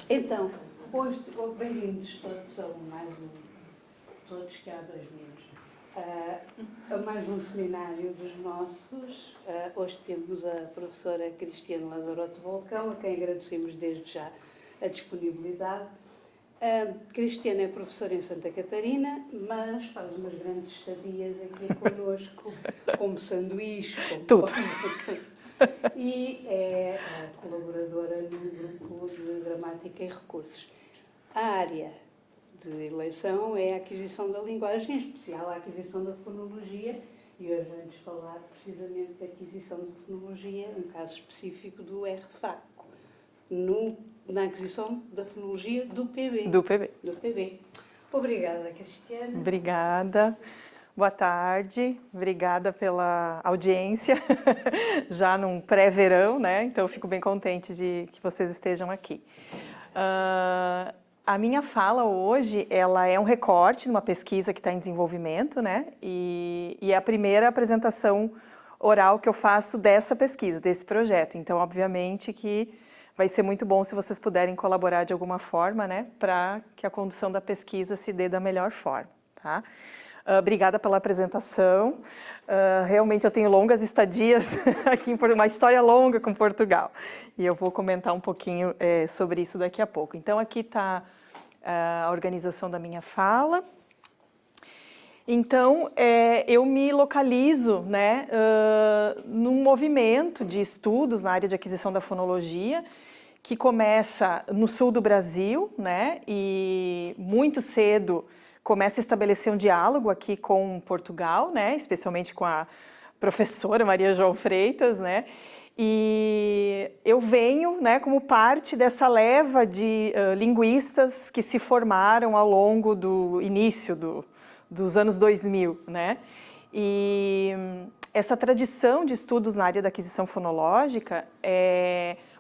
Então, hoje, bem-vindos todos a mais um, todos que há 2 meses, a mais um seminário dos nossos. Hoje temos a professora Cristiane Lazaroto Volcão, a quem agradecemos desde já a disponibilidade. Cristiane é professora em Santa Catarina, mas faz umas grandes estadias aqui connosco, como sanduíche, como tudo. E é colaboradora no grupo de Gramática e Recursos. A área de eleição é a aquisição da linguagem, em especial a aquisição da fonologia, e hoje vamos falar precisamente da aquisição de fonologia, um caso específico do RFACO, na aquisição da fonologia do PB. Do PB. Do PB. Obrigada, Cristiane. Obrigada. Boa tarde, obrigada pela audiência, já num pré-verão, né? Então eu fico bem contente de que vocês estejam aqui. A minha fala hoje, ela é um recorte de uma pesquisa que está em desenvolvimento, né? E é a primeira apresentação oral que eu faço dessa pesquisa, desse projeto. Então, obviamente que vai ser muito bom se vocês puderem colaborar de alguma forma, né? Para que a condução da pesquisa se dê da melhor forma, tá? Obrigada pela apresentação. Realmente eu tenho longas estadias aqui, uma história longa com Portugal. E eu vou comentar um pouquinho sobre isso daqui a pouco. Então, aqui está a organização da minha fala. Então, eu me localizo, né, num movimento de estudos na área de aquisição da fonologia, que começa no sul do Brasil, né, e muito cedo começa a estabelecer um diálogo aqui com Portugal, né, especialmente com a professora Maria João Freitas, né, e eu venho, né, como parte dessa leva de linguistas que se formaram ao longo do início dos anos 2000, né, e essa tradição de estudos na área da aquisição fonológica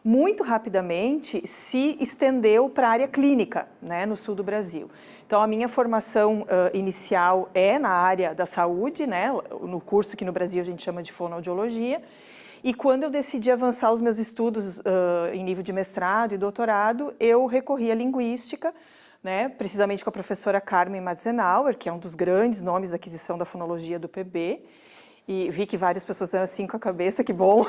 muito rapidamente se estendeu para a área clínica, né, no sul do Brasil. Então, a minha formação inicial é na área da saúde, né, no curso que no Brasil a gente chama de fonoaudiologia, e quando eu decidi avançar os meus estudos em nível de mestrado e doutorado, eu recorri à linguística, né, precisamente com a professora Carmen Matzenauer, que é um dos grandes nomes da aquisição da fonologia do PB, e vi que várias pessoas eram assim com a cabeça, que bom.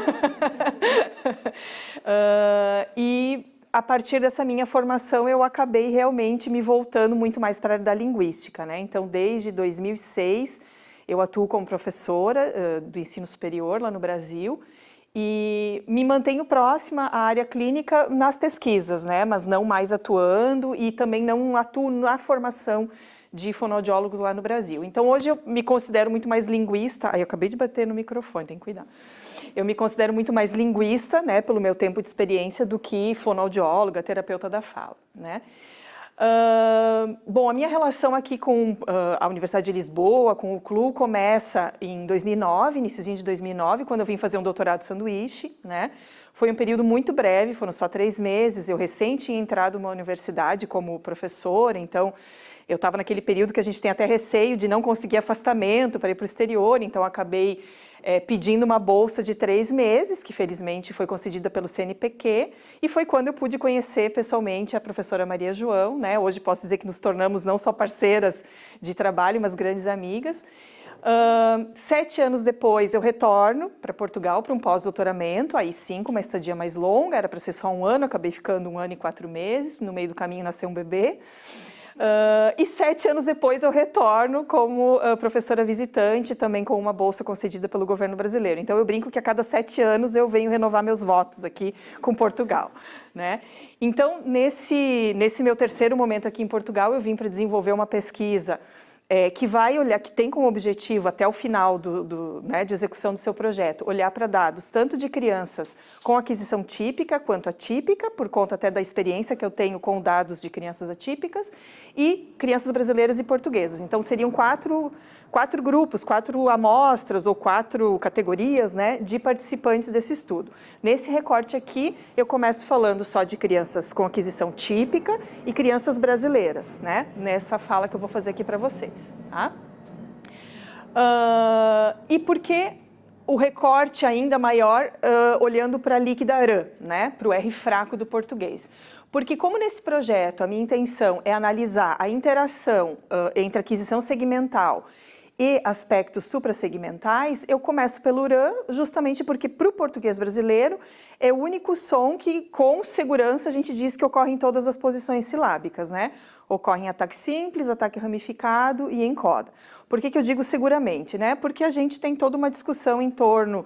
E a partir dessa minha formação eu acabei realmente me voltando muito mais para a área da linguística, né? Então, desde 2006 eu atuo como professora do ensino superior lá no Brasil e me mantenho próxima à área clínica nas pesquisas, né? Mas não mais atuando e também não atuo na formação de fonoaudiólogos lá no Brasil. Então, hoje eu me considero muito mais linguista. Eu acabei de bater no microfone, tem que cuidar. Eu me considero muito mais linguista, né, pelo meu tempo de experiência, do que fonoaudióloga, terapeuta da fala, né. Bom, a minha relação aqui com a Universidade de Lisboa, com o CLU, começa em 2009, iniciozinho de 2009, quando eu vim fazer um doutorado sanduíche, né. Foi um período muito breve, foram só 3 meses, eu recém tinha entrado numa universidade como professora, então eu estava naquele período que a gente tem até receio de não conseguir afastamento para ir para o exterior, então acabei pedindo uma bolsa de 3 meses, que felizmente foi concedida pelo CNPq, e foi quando eu pude conhecer pessoalmente a professora Maria João, né? Hoje posso dizer que nos tornamos não só parceiras de trabalho, mas grandes amigas. 7 anos depois eu retorno para Portugal para um pós-doutoramento, aí sim, com uma estadia mais longa, era para ser só 1 ano, acabei ficando 1 ano e 4 meses, no meio do caminho nasceu um bebê. E 7 anos depois eu retorno como professora visitante, também com uma bolsa concedida pelo governo brasileiro. Então eu brinco que a cada 7 anos eu venho renovar meus votos aqui com Portugal, né? Então, nesse meu terceiro momento aqui em Portugal, eu vim para desenvolver uma pesquisa que vai olhar, que tem como objetivo, até o final né, de execução do seu projeto, olhar para dados tanto de crianças com aquisição típica quanto atípica, por conta até da experiência que eu tenho com dados de crianças atípicas, e crianças brasileiras e portuguesas. Então, seriam 4 grupos, 4 amostras ou 4 categorias, né, de participantes desse estudo. Nesse recorte aqui, eu começo falando só de crianças com aquisição típica e crianças brasileiras, né, nessa fala que eu vou fazer aqui para vocês. Tá? E por que o recorte ainda maior olhando para a líquida rã, né? Para o R fraco do português. Porque como nesse projeto a minha intenção é analisar a interação entre aquisição segmental e aspectos suprassegmentais, eu começo pelo rã, justamente porque para o português brasileiro é o único som que com segurança a gente diz que ocorre em todas as posições silábicas, né? Ocorre em ataque simples, ataque ramificado e em coda. Por que eu digo seguramente, né? Porque a gente tem toda uma discussão em torno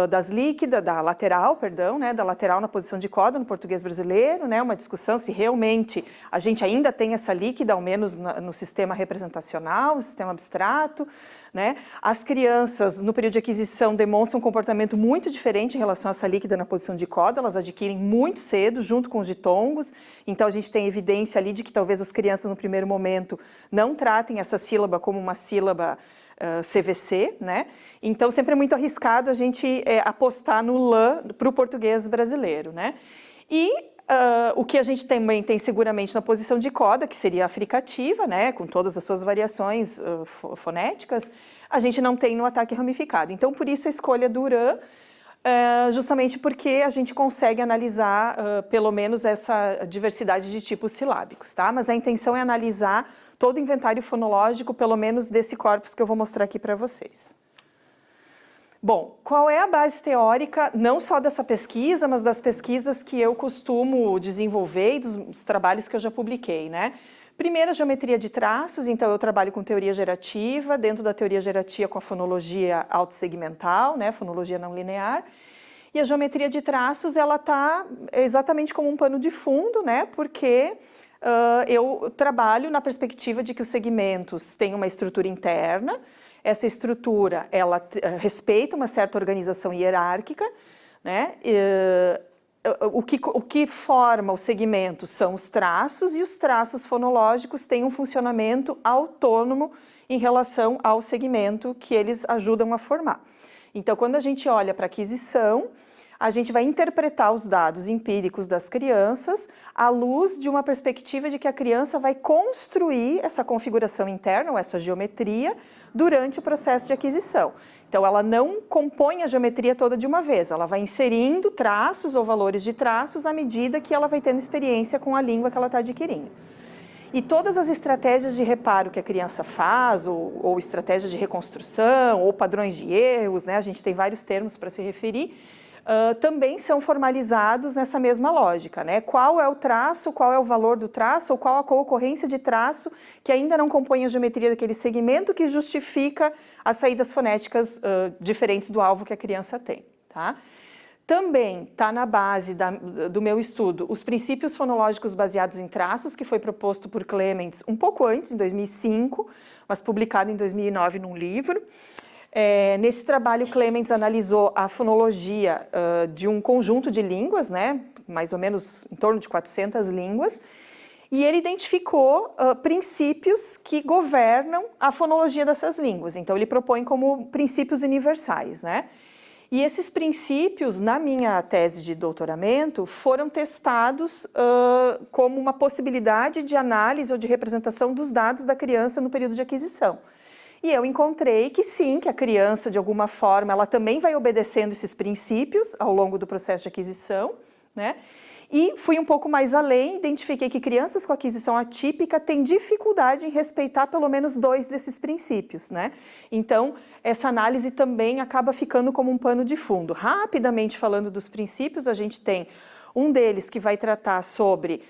das líquidas, da lateral, perdão, né? Da lateral na posição de coda no português brasileiro, né? Uma discussão se realmente a gente ainda tem essa líquida, ao menos no sistema representacional, no sistema abstrato, né? As crianças, no período de aquisição, demonstram um comportamento muito diferente em relação a essa líquida na posição de coda, elas adquirem muito cedo, junto com os ditongos, então a gente tem evidência ali de que talvez as crianças, no primeiro momento, não tratem essa sílaba como uma sílaba CVC, né? Então sempre é muito arriscado a gente apostar no lã para o português brasileiro, né? E o que a gente também tem seguramente na posição de coda, que seria a fricativa, né? Com todas as suas variações fonéticas, a gente não tem no ataque ramificado. Então por isso a escolha do rã, justamente porque a gente consegue analisar pelo menos essa diversidade de tipos silábicos, tá? Mas a intenção é analisar todo o inventário fonológico, pelo menos desse corpus que eu vou mostrar aqui para vocês. Bom, qual é a base teórica, não só dessa pesquisa, mas das pesquisas que eu costumo desenvolver e dos trabalhos que eu já publiquei, né? Primeiro, a geometria de traços, então eu trabalho com teoria gerativa, dentro da teoria gerativa com a fonologia autossegmental, né, fonologia não linear, e a geometria de traços, ela está exatamente como um pano de fundo, né, porque eu trabalho na perspectiva de que os segmentos têm uma estrutura interna, essa estrutura, ela respeita uma certa organização hierárquica, né, o que forma o segmento são os traços, e os traços fonológicos têm um funcionamento autônomo em relação ao segmento que eles ajudam a formar. Então, quando a gente olha para a aquisição, a gente vai interpretar os dados empíricos das crianças à luz de uma perspectiva de que a criança vai construir essa configuração interna, ou essa geometria, durante o processo de aquisição. Então, ela não compõe a geometria toda de uma vez, ela vai inserindo traços ou valores de traços à medida que ela vai tendo experiência com a língua que ela está adquirindo. E todas as estratégias de reparo que a criança faz, ou estratégias de reconstrução, ou padrões de erros, né? A gente tem vários termos para se referir, também são formalizados nessa mesma lógica, né? Qual é o traço, qual é o valor do traço, ou qual a co-ocorrência de traço que ainda não compõe a geometria daquele segmento que justifica as saídas fonéticas diferentes do alvo que a criança tem, tá? Também está na base do meu estudo os princípios fonológicos baseados em traços, que foi proposto por Clements um pouco antes, em 2005, mas publicado em 2009 num livro. Nesse trabalho, Clements analisou a fonologia de um conjunto de línguas, né, mais ou menos em torno de 400 línguas, e ele identificou princípios que governam a fonologia dessas línguas. Então, ele propõe como princípios universais, né? E esses princípios, na minha tese de doutoramento, foram testados como uma possibilidade de análise ou de representação dos dados da criança no período de aquisição. E eu encontrei que sim, que a criança, de alguma forma, ela também vai obedecendo esses princípios ao longo do processo de aquisição, né? E fui um pouco mais além, identifiquei que crianças com aquisição atípica têm dificuldade em respeitar pelo menos 2 desses princípios, né? Então, essa análise também acaba ficando como um pano de fundo. Rapidamente falando dos princípios, a gente tem um deles que vai tratar sobre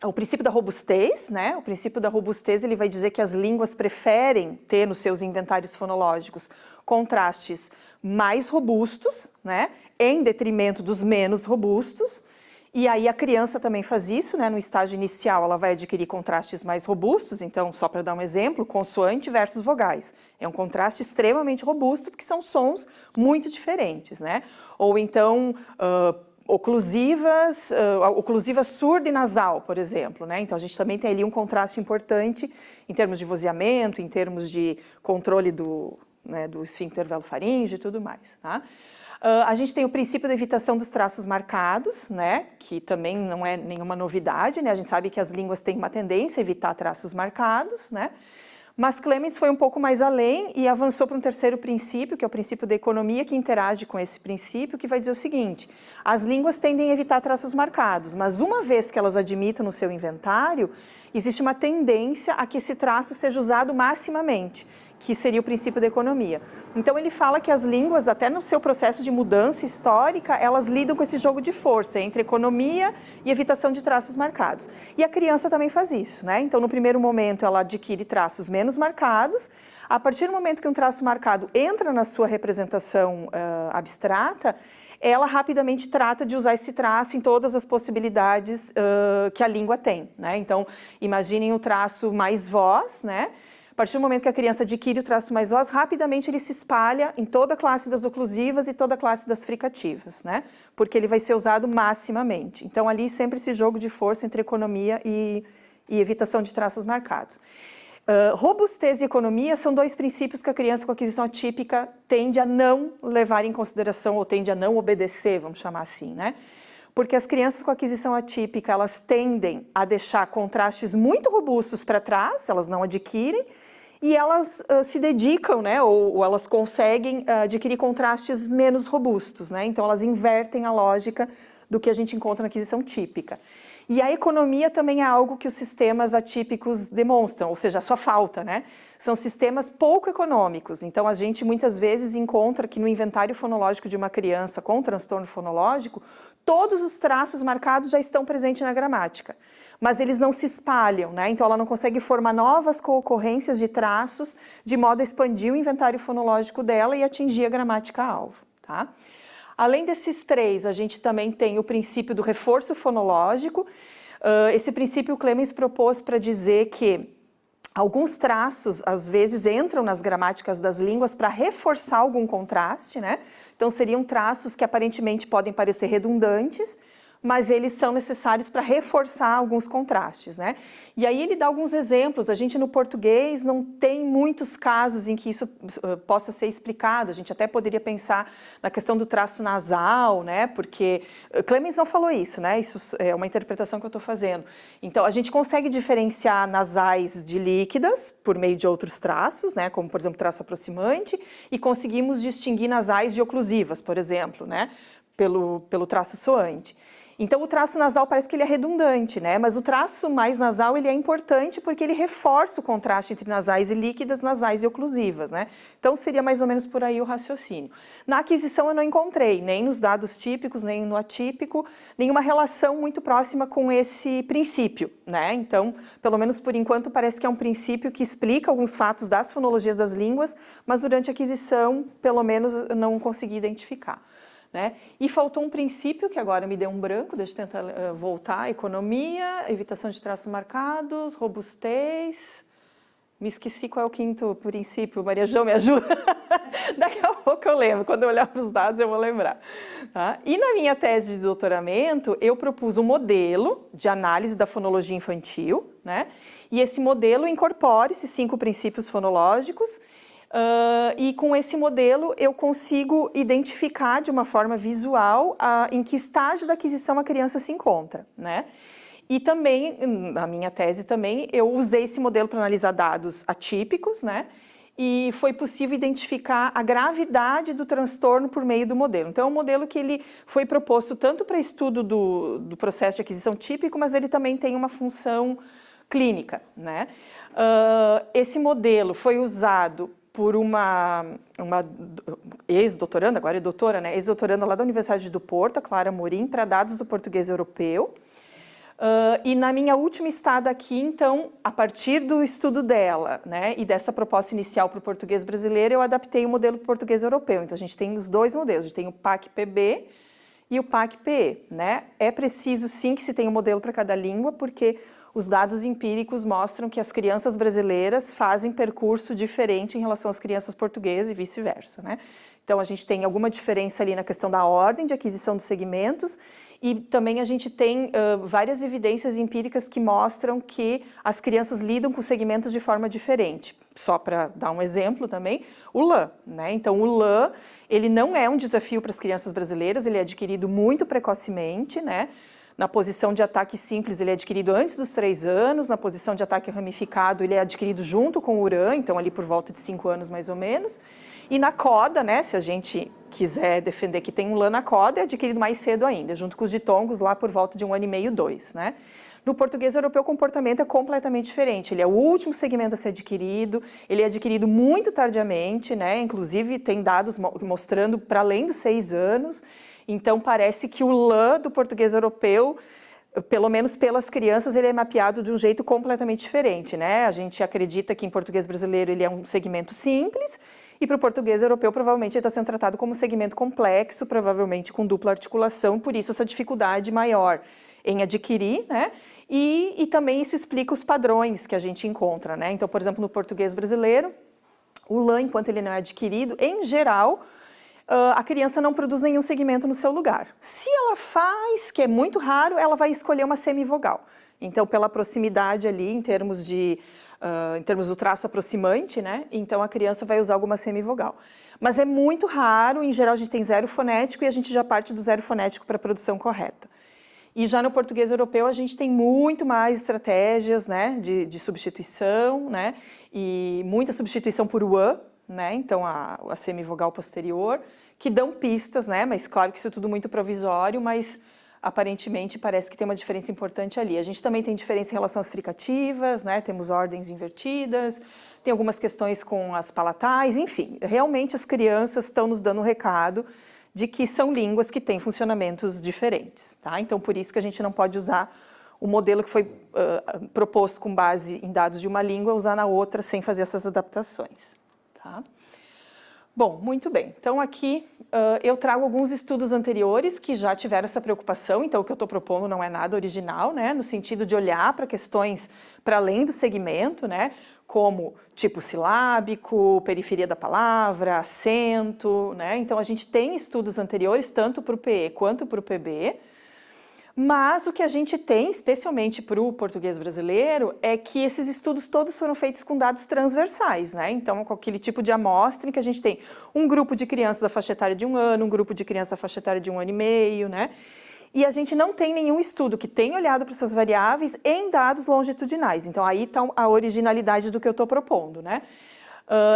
o princípio da robustez, né? O princípio da robustez, ele vai dizer que as línguas preferem ter nos seus inventários fonológicos contrastes mais robustos, né? Em detrimento dos menos robustos. E aí a criança também faz isso, né? No estágio inicial ela vai adquirir contrastes mais robustos, então só para dar um exemplo, consoante versus vogais. É um contraste extremamente robusto porque são sons muito diferentes, né? Ou então oclusiva surda e nasal, por exemplo, né? Então a gente também tem ali um contraste importante em termos de vozeamento, em termos de controle do esfíncter velofaríngeo e tudo mais, tá? A gente tem o princípio da evitação dos traços marcados, né? Que também não é nenhuma novidade, né? A gente sabe que as línguas têm uma tendência a evitar traços marcados, né? Mas Clemens foi um pouco mais além e avançou para um terceiro princípio, que é o princípio da economia, que interage com esse princípio, que vai dizer o seguinte: as línguas tendem a evitar traços marcados, mas uma vez que elas admitam no seu inventário, existe uma tendência a que esse traço seja usado maximamente, que seria o princípio da economia. Então ele fala que as línguas, até no seu processo de mudança histórica, elas lidam com esse jogo de força entre economia e evitação de traços marcados. E a criança também faz isso, né? Então no primeiro momento ela adquire traços menos marcados, a partir do momento que um traço marcado entra na sua representação abstrata, ela rapidamente trata de usar esse traço em todas as possibilidades que a língua tem, né? Então imaginem o traço mais voz, né? A partir do momento que a criança adquire o traço mais voz, rapidamente ele se espalha em toda a classe das oclusivas e toda a classe das fricativas, né? Porque ele vai ser usado maximamente. Então, ali sempre esse jogo de força entre economia e evitação de traços marcados. Robustez e economia são dois princípios que a criança com aquisição atípica tende a não levar em consideração ou tende a não obedecer, vamos chamar assim, né? Porque as crianças com aquisição atípica, elas tendem a deixar contrastes muito robustos para trás, elas não adquirem, e elas se dedicam, né, ou elas conseguem adquirir contrastes menos robustos, né? Então elas invertem a lógica do que a gente encontra na aquisição típica. E a economia também é algo que os sistemas atípicos demonstram, ou seja, a sua falta, né? São sistemas pouco econômicos, então a gente muitas vezes encontra que no inventário fonológico de uma criança com transtorno fonológico, todos os traços marcados já estão presentes na gramática, mas eles não se espalham, né? Então ela não consegue formar novas co-ocorrências de traços de modo a expandir o inventário fonológico dela e atingir a gramática-alvo, tá? Além desses três, a gente também tem o princípio do reforço fonológico. Esse princípio o Clemens propôs para dizer que alguns traços, às vezes, entram nas gramáticas das línguas para reforçar algum contraste, né? Então, seriam traços que aparentemente podem parecer redundantes, mas eles são necessários para reforçar alguns contrastes, né? E aí ele dá alguns exemplos. A gente no português não tem muitos casos em que isso possa ser explicado. A gente até poderia pensar na questão do traço nasal, né? Porque Clemens não falou isso, né? Isso é uma interpretação que eu estou fazendo. Então a gente consegue diferenciar nasais de líquidas por meio de outros traços, né? Como por exemplo traço aproximante, e conseguimos distinguir nasais de oclusivas, por exemplo, né? Pelo traço soante. Então o traço nasal parece que ele é redundante, né? Mas o traço mais nasal ele é importante porque ele reforça o contraste entre nasais e líquidas, nasais e oclusivas, né? Então seria mais ou menos por aí o raciocínio. Na aquisição eu não encontrei, nem nos dados típicos, nem no atípico, nenhuma relação muito próxima com esse princípio, né? Então, pelo menos por enquanto, parece que é um princípio que explica alguns fatos das fonologias das línguas, mas durante a aquisição, pelo menos, eu não consegui identificar. Né? E faltou um princípio que agora me deu um branco, deixa eu tentar voltar: economia, evitação de traços marcados, robustez. Me esqueci qual é o quinto princípio, Maria Jo, me ajuda? Daqui a pouco eu lembro, quando eu olhar para os dados eu vou lembrar. Tá? E na minha tese de doutoramento, eu propus um modelo de análise da fonologia infantil, né? E esse modelo incorpora esses 5 princípios fonológicos. E com esse modelo eu consigo identificar de uma forma visual em que estágio da aquisição a criança se encontra, né? E também, na minha tese também, eu usei esse modelo para analisar dados atípicos, né? E foi possível identificar a gravidade do transtorno por meio do modelo. Então é um modelo que ele foi proposto tanto para estudo do processo de aquisição típico, mas ele também tem uma função clínica, né? Esse modelo foi usado por uma ex-doutoranda, agora é doutora, né? Ex-doutoranda lá da Universidade do Porto, a Clara Morim, para dados do português europeu. E na minha última estada aqui, então, a partir do estudo dela, né, e dessa proposta inicial para o português brasileiro, eu adaptei o modelo para o português europeu. Então, a gente tem os dois modelos, a gente tem o PAC-PB e o PAC-PE, né? É preciso, sim, que se tenha um modelo para cada língua, porque os dados empíricos mostram que as crianças brasileiras fazem percurso diferente em relação às crianças portuguesas e vice-versa, né? Então, a gente tem alguma diferença ali na questão da ordem de aquisição dos segmentos e também a gente tem várias evidências empíricas que mostram que as crianças lidam com segmentos de forma diferente. Só para dar um exemplo também, o LAN, né? Então, o LAN, ele não é um desafio para as crianças brasileiras, ele é adquirido muito precocemente, né? Na posição de ataque simples, ele é adquirido antes dos 3 anos. Na posição de ataque ramificado, ele é adquirido junto com o URAN, então ali por volta de 5 anos mais ou menos. E na coda, né, se a gente quiser defender que tem um LAN na coda, é adquirido mais cedo ainda, junto com os ditongos lá por volta de 1 ano e meio, 2, né? No português europeu, o comportamento é completamente diferente. Ele é o último segmento a ser adquirido, ele é adquirido muito tardiamente, né? Inclusive tem dados mostrando para além dos 6 anos. Então, parece que o LAN do português europeu, pelo menos pelas crianças, ele é mapeado de um jeito completamente diferente, né? A gente acredita que em português brasileiro ele é um segmento simples e para o português europeu provavelmente ele está sendo tratado como um segmento complexo, provavelmente com dupla articulação, por isso essa dificuldade maior em adquirir, né? E também isso explica os padrões que a gente encontra, né? Então, por exemplo, no português brasileiro, o LAN, enquanto ele não é adquirido, em geral, a criança não produz nenhum segmento no seu lugar. Se ela faz, que é muito raro, ela vai escolher uma semivogal. Então, pela proximidade ali, em termos do traço aproximante, né? Então, a criança vai usar alguma semivogal. Mas é muito raro, em geral a gente tem zero fonético e a gente já parte do zero fonético para a produção correta. E já no português europeu a gente tem muito mais estratégias, né, de substituição, né? E muita substituição por UAN, né? Então, a semivogal posterior, que dão pistas, né? Mas claro que isso é tudo muito provisório, mas aparentemente parece que tem uma diferença importante ali. A gente também tem diferença em relação às fricativas, né? Temos ordens invertidas, tem algumas questões com as palatais, enfim. Realmente as crianças estão nos dando um recado de que são línguas que têm funcionamentos diferentes, tá? Então, por isso que a gente não pode usar o modelo que foi proposto com base em dados de uma língua, usar na outra sem fazer essas adaptações. Tá? Bom, muito bem. Então, aqui eu trago alguns estudos anteriores que já tiveram essa preocupação. Então, o que eu estou propondo não é nada original, né? No sentido de olhar para questões para além do segmento, né? Como tipo silábico, periferia da palavra, acento, né? Então, a gente tem estudos anteriores, tanto para o PE quanto para o PB. Mas o que a gente tem, especialmente para o português brasileiro, é que esses estudos todos foram feitos com dados transversais, né? Então, com aquele tipo de amostra em que a gente tem um grupo de crianças da faixa etária de 1 ano, um grupo de crianças da faixa etária de 1 ano e meio, né? E a gente não tem nenhum estudo que tenha olhado para essas variáveis em dados longitudinais. Então, aí está a originalidade do que eu estou propondo, né?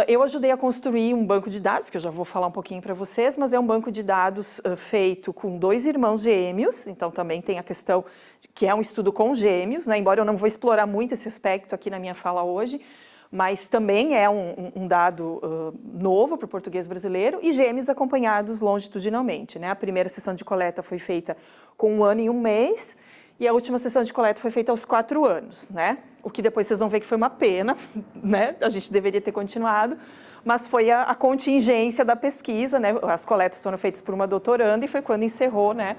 Eu ajudei a construir um banco de dados, que eu já vou falar um pouquinho para vocês, mas é um banco de dados feito com 2 irmãos gêmeos, então também tem a questão que é um estudo com gêmeos, né? Embora eu não vou explorar muito esse aspecto aqui na minha fala hoje, mas também é um dado novo para o português brasileiro, e gêmeos acompanhados longitudinalmente, né? A primeira sessão de coleta foi feita com 1 ano e 1 mês, e a última sessão de coleta foi feita aos 4 anos, né? O que depois vocês vão ver que foi uma pena, né? A gente deveria ter continuado, mas foi a contingência da pesquisa, né? As coletas foram feitas por uma doutoranda e foi quando encerrou, né,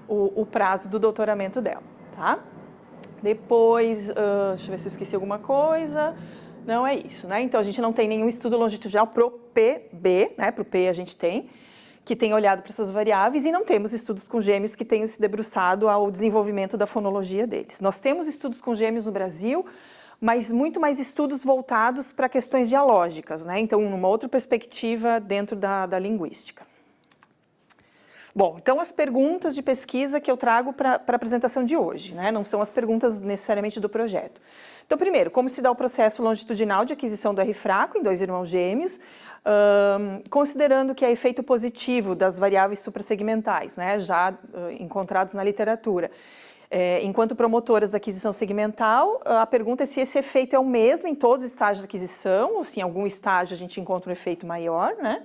o prazo do doutoramento dela, tá? Depois, deixa eu ver se eu esqueci alguma coisa. Não é isso, né? Então, a gente não tem nenhum estudo longitudinal para o PB, né? Para o P a gente tem, que tenha olhado para essas variáveis, e não temos estudos com gêmeos que tenham se debruçado ao desenvolvimento da fonologia deles. Nós temos estudos com gêmeos no Brasil, mas muito mais estudos voltados para questões dialógicas, né? Então, numa outra perspectiva dentro da linguística. Bom, então as perguntas de pesquisa que eu trago para a apresentação de hoje, né? Não são as perguntas necessariamente do projeto. Então, primeiro, como se dá o processo longitudinal de aquisição do R fraco em 2 irmãos gêmeos, considerando que é efeito positivo das variáveis suprassegmentais, né? Já encontrados na literatura. Enquanto promotoras da aquisição segmental, a pergunta é se esse efeito é o mesmo em todos os estágios de aquisição, ou se em algum estágio a gente encontra um efeito maior, né?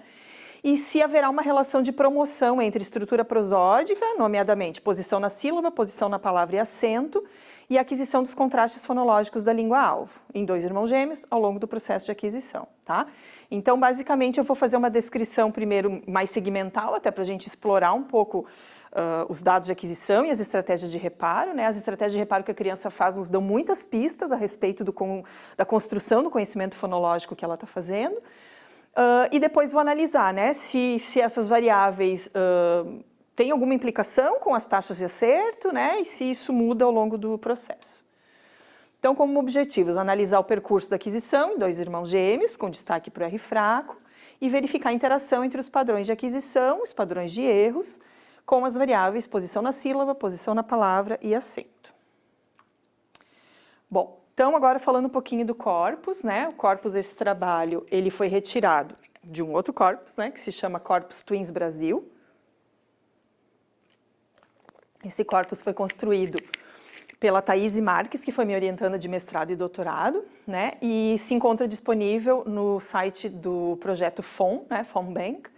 E se haverá uma relação de promoção entre estrutura prosódica, nomeadamente posição na sílaba, posição na palavra e acento, e a aquisição dos contrastes fonológicos da língua-alvo, em 2 irmãos gêmeos, ao longo do processo de aquisição, tá? Então, basicamente, eu vou fazer uma descrição primeiro mais segmental, até para a gente explorar um pouco os dados de aquisição e as estratégias de reparo, né? As estratégias de reparo que a criança faz nos dão muitas pistas a respeito da construção do conhecimento fonológico que ela está fazendo. E depois vou analisar, né, se essas variáveis têm alguma implicação com as taxas de acerto, né, e se isso muda ao longo do processo. Então, como objetivos, analisar o percurso da aquisição em 2 irmãos gêmeos, com destaque para o R fraco, e verificar a interação entre os padrões de aquisição, os padrões de erros, com as variáveis posição na sílaba, posição na palavra e acento. Bom, então agora falando um pouquinho do corpus, né? O corpus desse trabalho, ele foi retirado de um outro corpus, né? Que se chama Corpus Twins Brasil. Esse corpus foi construído pela Thaís Marques, que foi minha orientanda de mestrado e doutorado, né? E se encontra disponível no site do projeto FOM, né? FOMBank.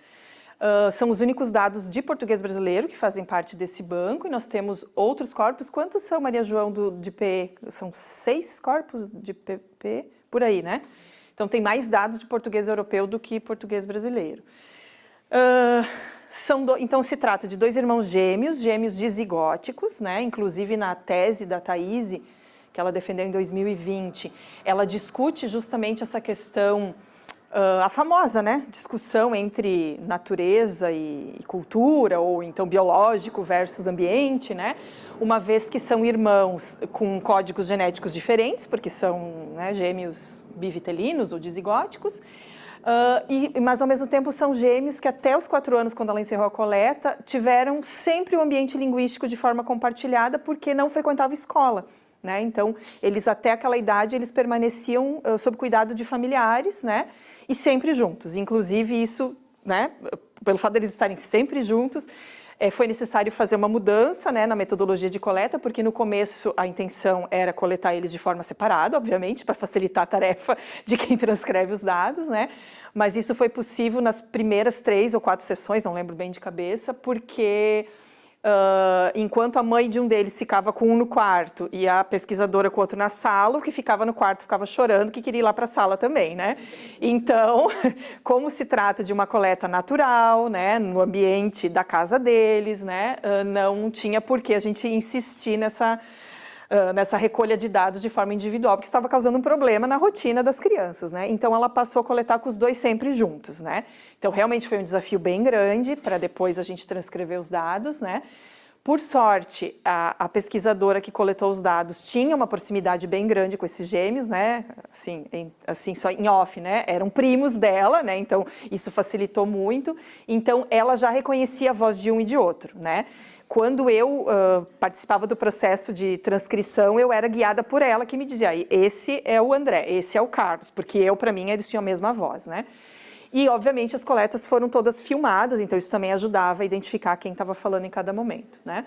São os únicos dados de português brasileiro que fazem parte desse banco, e nós temos outros corpos. Quantos são, Maria João, de PE? São 6 corpos de PP, por aí, né? Então, tem mais dados de português europeu do que português brasileiro. Então, se trata de 2 irmãos gêmeos dizigóticos, né? Inclusive, na tese da Thaís, que ela defendeu em 2020, ela discute justamente essa questão, a famosa, né, discussão entre natureza e cultura, ou então biológico versus ambiente, né? Uma vez que são irmãos com códigos genéticos diferentes, porque são, né, gêmeos bivitelinos ou dizigóticos, mas ao mesmo tempo são gêmeos que até os 4 anos, quando ela encerrou a coleta, tiveram sempre um ambiente linguístico de forma compartilhada, porque não frequentavam escola, né? Então, eles até aquela idade, eles permaneciam sob cuidado de familiares, né? E sempre juntos. Inclusive isso, né, pelo fato deles estarem sempre juntos, foi necessário fazer uma mudança, né, na metodologia de coleta, porque no começo a intenção era coletar eles de forma separada, obviamente, para facilitar a tarefa de quem transcreve os dados, né? Mas isso foi possível nas primeiras 3 ou 4 sessões, não lembro bem de cabeça, porque enquanto a mãe de um deles ficava com um no quarto e a pesquisadora com o outro na sala, o que ficava no quarto ficava chorando que queria ir lá para a sala também, né? Então, como se trata de uma coleta natural, né, no ambiente da casa deles, né, não tinha por que a gente insistir nessa recolha de dados de forma individual, porque estava causando um problema na rotina das crianças, né? Então, ela passou a coletar com os 2 sempre juntos, né? Então, realmente foi um desafio bem grande para depois a gente transcrever os dados, né? Por sorte, a pesquisadora que coletou os dados tinha uma proximidade bem grande com esses gêmeos, né? Assim, só em off, né? Eram primos dela, né? Então, isso facilitou muito. Então, ela já reconhecia a voz de um e de outro, né? Quando eu participava do processo de transcrição, eu era guiada por ela, que me dizia, esse é o André, esse é o Carlos, porque para mim, eles tinham a mesma voz, né? E, obviamente, as coletas foram todas filmadas, então isso também ajudava a identificar quem estava falando em cada momento, né?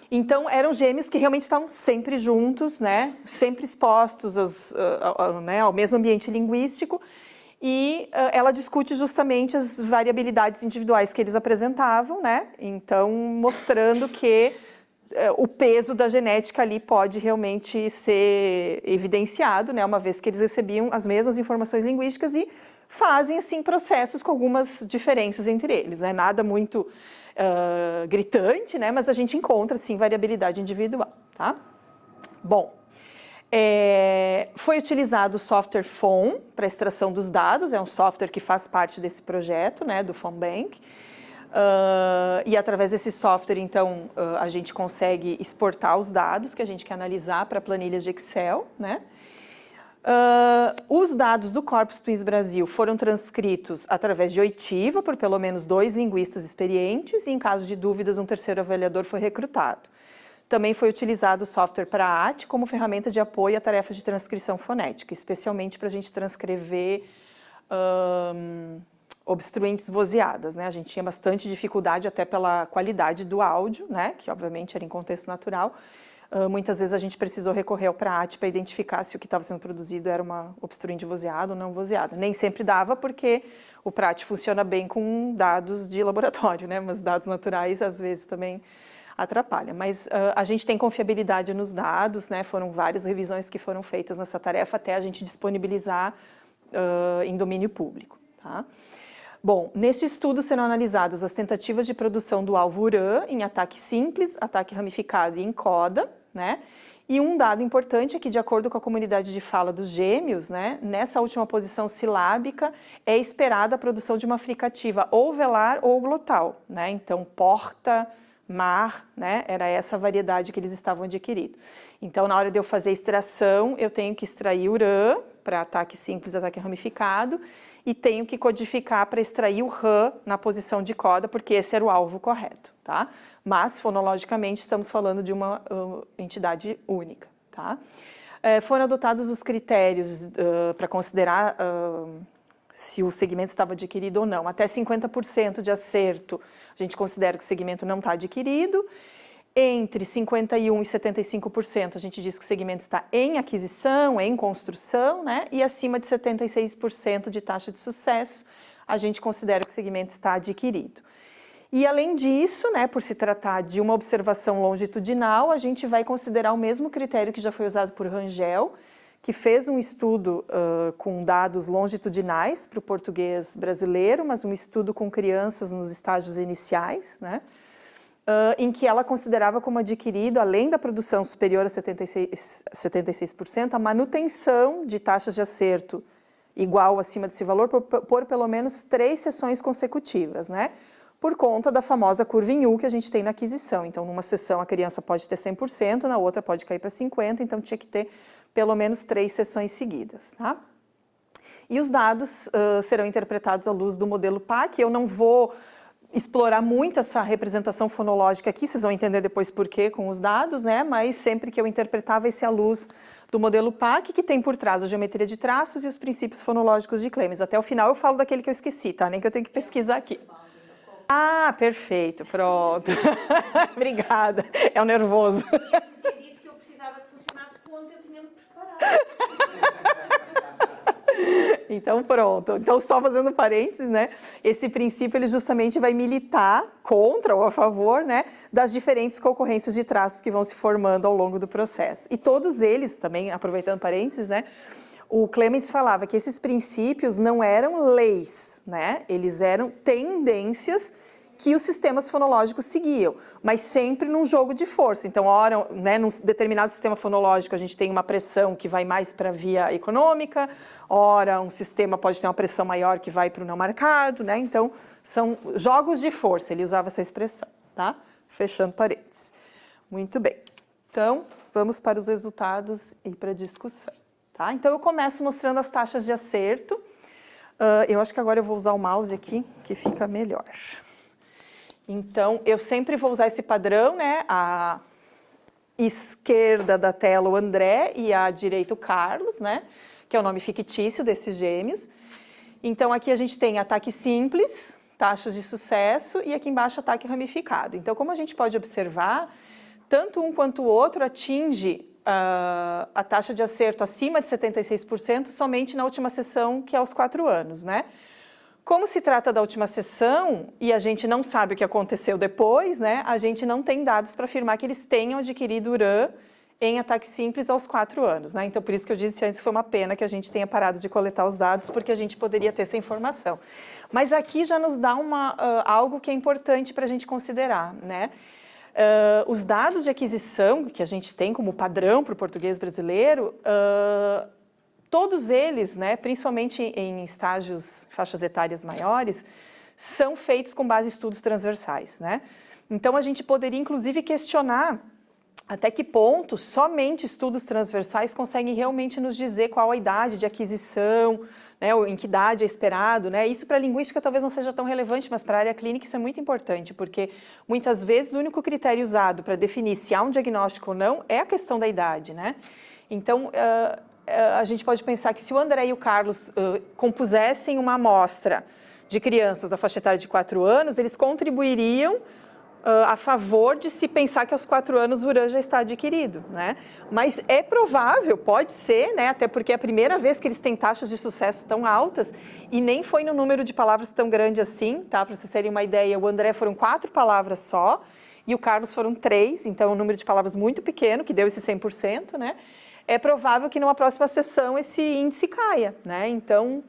Então, eram gêmeos que realmente estavam sempre juntos, né? Sempre expostos ao mesmo ambiente linguístico, e ela discute justamente as variabilidades individuais que eles apresentavam, né? Então, mostrando que o peso da genética ali pode realmente ser evidenciado, né? Uma vez que eles recebiam as mesmas informações linguísticas e fazem, assim, processos com algumas diferenças entre eles, né? Nada muito gritante, né? Mas a gente encontra, sim, variabilidade individual, tá? Bom, foi utilizado o software FOM para extração dos dados, é um software que faz parte desse projeto, né, do FOMBank, e através desse software, então, a gente consegue exportar os dados que a gente quer analisar para planilhas de Excel, né? Os dados do Corpus Twins Brasil foram transcritos através de oitiva por pelo menos 2 linguistas experientes e, em caso de dúvidas, um terceiro avaliador foi recrutado. Também foi utilizado o software para a AT como ferramenta de apoio a tarefas de transcrição fonética, especialmente para a gente transcrever obstruentes vozeadas, né? A gente tinha bastante dificuldade até pela qualidade do áudio, né? Que obviamente era em contexto natural. Muitas vezes a gente precisou recorrer ao PRAT para identificar se o que estava sendo produzido era uma obstruente vozeada ou não vozeada. Nem sempre dava, porque o PRAT funciona bem com dados de laboratório, né? Mas dados naturais às vezes também atrapalha, mas a gente tem confiabilidade nos dados, né? Foram várias revisões que foram feitas nessa tarefa até a gente disponibilizar em domínio público, tá? Bom, neste estudo serão analisadas as tentativas de produção do alvo URAN em ataque simples, ataque ramificado e em coda, né? E um dado importante é que, de acordo com a comunidade de fala dos gêmeos, né, nessa última posição silábica é esperada a produção de uma fricativa ou velar ou glotal, né? Então, porta, mar, né? Era essa variedade que eles estavam adquirindo. Então, na hora de eu fazer a extração, eu tenho que extrair URAN para ataque simples, ataque ramificado, e tenho que codificar para extrair o RAM na posição de coda, porque esse era o alvo correto, tá? Mas, fonologicamente, estamos falando de uma entidade única, tá? Foram adotados os critérios para considerar se o segmento estava adquirido ou não. Até 50% de acerto, a gente considera que o segmento não está adquirido. Entre 51% e 75%, a gente diz que o segmento está em aquisição, em construção, né? E acima de 76% de taxa de sucesso, a gente considera que o segmento está adquirido. E, além disso, né, por se tratar de uma observação longitudinal, a gente vai considerar o mesmo critério que já foi usado por Rangel, que fez um estudo com dados longitudinais para o português brasileiro, mas um estudo com crianças nos estágios iniciais, né? Em que ela considerava como adquirido, além da produção superior a 76%, a manutenção de taxas de acerto igual ou acima desse valor por pelo menos 3 sessões consecutivas, né? Por conta da famosa curva em U que a gente tem na aquisição. Então, numa sessão a criança pode ter 100%, na outra pode cair para 50%, então tinha que ter pelo menos 3 sessões seguidas, tá? E os dados serão interpretados à luz do modelo PAC. Eu não vou explorar muito essa representação fonológica aqui, vocês vão entender depois por quê com os dados, né? Mas sempre que eu interpretava esse à luz do modelo PAC, que tem por trás a geometria de traços e os princípios fonológicos de Clemens. Até o final eu falo daquele que eu esqueci, tá? Nem que eu tenho que pesquisar aqui. Ah, perfeito, pronto. Obrigada, é o nervoso. Eu tinha dito que eu precisava de funcionar de ponto, eu tinha-me preparado. Então, pronto. Então, só fazendo parênteses, né? Esse princípio, ele justamente vai militar contra ou a favor, né, das diferentes concorrências de traços que vão se formando ao longo do processo. E todos eles, também, aproveitando parênteses, né, o Clemens falava que esses princípios não eram leis, né? Eles eram tendências que os sistemas fonológicos seguiam, mas sempre num jogo de força. Então, ora, né, num determinado sistema fonológico, a gente tem uma pressão que vai mais para a via econômica, ora, um sistema pode ter uma pressão maior que vai para o não marcado, né? Então, são jogos de força, ele usava essa expressão, tá? Fechando parênteses. Muito bem. Então, vamos para os resultados e para a discussão, tá? Então, eu começo mostrando as taxas de acerto. Eu acho que agora eu vou usar o mouse aqui, que fica melhor. Então, eu sempre vou usar esse padrão, né? A esquerda da tela, o André, e a direita, o Carlos, né? Que é o nome fictício desses gêmeos. Então, aqui a gente tem ataque simples, taxas de sucesso, e aqui embaixo ataque ramificado. Então, como a gente pode observar, tanto um quanto o outro atinge a taxa de acerto acima de 76% somente na última sessão, que é aos 4 anos, né? Como se trata da última sessão e a gente não sabe o que aconteceu depois, né? A gente não tem dados para afirmar que eles tenham adquirido URAN em ataque simples aos 4 anos, né? Então, por isso que eu disse antes que foi uma pena que a gente tenha parado de coletar os dados, porque a gente poderia ter essa informação. Mas aqui já nos dá algo que é importante para a gente considerar, né? Os dados de aquisição que a gente tem como padrão para o português brasileiro, todos eles, né, principalmente em estágios, faixas etárias maiores, são feitos com base em estudos transversais, né? Então, a gente poderia, inclusive, questionar até que ponto somente estudos transversais conseguem realmente nos dizer qual a idade de aquisição, né, ou em que idade é esperado, né? Isso para a linguística talvez não seja tão relevante, mas para a área clínica isso é muito importante, porque muitas vezes o único critério usado para definir se há um diagnóstico ou não é a questão da idade, né? Então, a gente pode pensar que se o André e o Carlos compusessem uma amostra de crianças da faixa etária de 4 anos, eles contribuiriam a favor de se pensar que aos 4 anos o URAN já está adquirido, né? Mas é provável, pode ser, né? Até porque é a primeira vez que eles têm taxas de sucesso tão altas e nem foi no número de palavras tão grande assim, tá? Para vocês terem uma ideia, o André foram 4 palavras só e o Carlos foram 3, então é um número de palavras muito pequeno, que deu esse 100%, né? É provável que numa próxima sessão esse índice caia, né? Então,